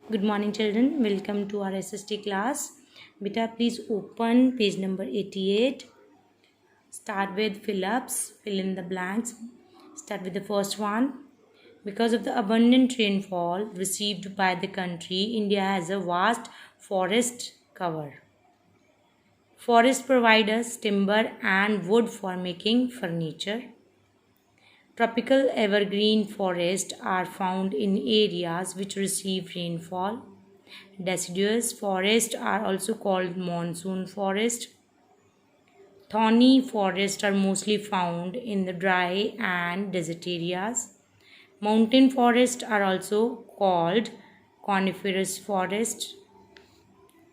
Good morning, children. Welcome to our SST class. Beta, please open page number 88. Start with fill-ups, fill in the blanks. Start with the first one. Because of the abundant rainfall received by the country, India has a vast forest cover. Forests provide us timber and wood for making furniture. Tropical evergreen forests are found in areas which receive rainfall. Deciduous forests are also called monsoon forest. Thorny forests are mostly found in the dry and desert areas. Mountain forests are also called coniferous forest.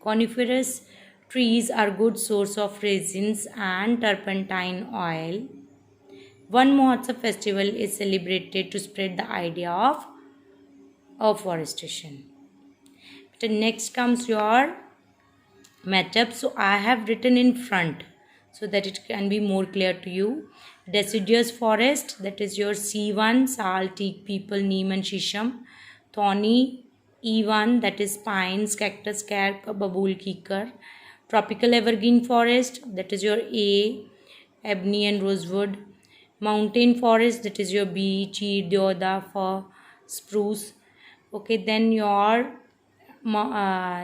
Coniferous trees are good source of resins and turpentine oil. One Mahotsav festival is celebrated to spread the idea of afforestation. So next comes your matchup. So I have written in front so that it can be more clear to you. Deciduous forest, that is your C1, sal, teak, peepal, neem and shisham. Thorny E1, that is pines, cactus, cark, babool, kikar. Tropical evergreen forest, that is your A, ebony and rosewood. Mountain forest, that is your B, cheer, deoda, fir, spruce. Okay, then your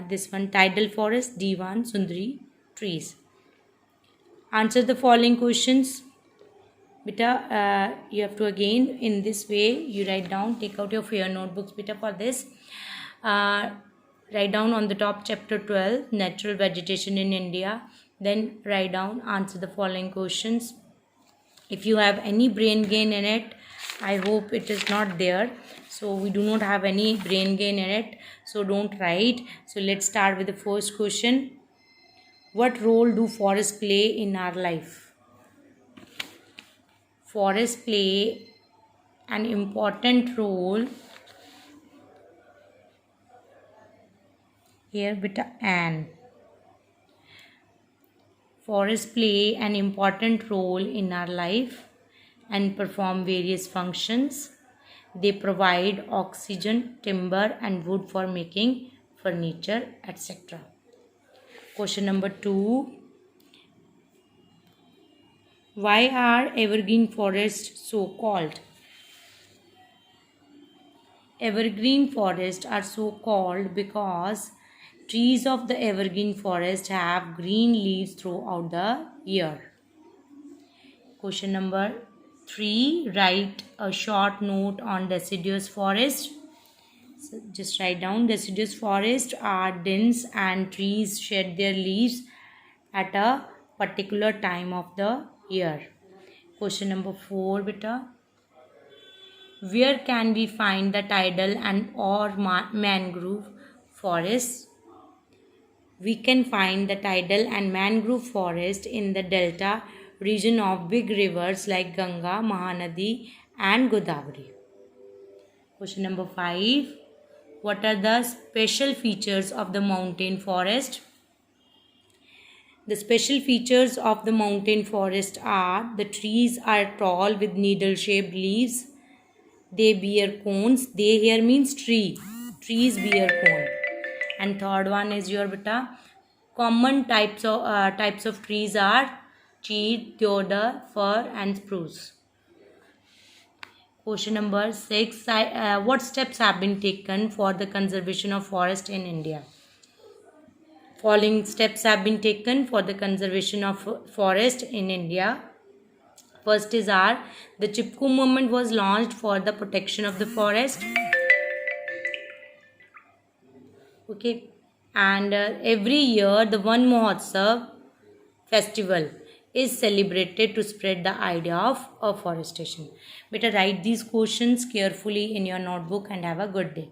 this one tidal forest, D1, sundari trees. Answer the following questions. Beta, you have to again in this way you write down, take out your fair notebooks beta for this. Write down on the top chapter 12 natural vegetation in India, then write down answer the following questions. If you have any brain gain in it, I hope it is not there. So we do not have any brain gain in it, so don't write. So let's start with the first question. What role do forests play in our life? Forests play an important role here beta and forests play an important role in our life and perform various functions. They provide oxygen, timber and wood for making furniture, etc. Question number 2. Why are evergreen forests so called? Evergreen forests are so called because trees of the evergreen forest have green leaves throughout the year. Question number 3. Write a short note on deciduous forest. So just write down deciduous forests are dense and trees shed their leaves at a particular time of the year. Question number 4 beta. Where can we find the tidal and or mangrove forests? We can find the tidal and mangrove forest in the delta region of big rivers like Ganga, Mahanadi and Godavari. Question number 5. What are the special features of the mountain forest? The special features of the mountain forest are the trees are tall with needle-shaped leaves. They bear cones. They here means tree. Trees bear cone. And third one is your beta. Common types of trees are cheer, deodar, fir and spruce. Question number 6. What steps have been taken for the conservation of forest in India? Following steps have been taken for the conservation of forest in India. First is the Chipko movement was launched for the protection of the forest. Okay, and every year the Van Mahotsav festival is celebrated to spread the idea of afforestation. Better write these questions carefully in your notebook and have a good day.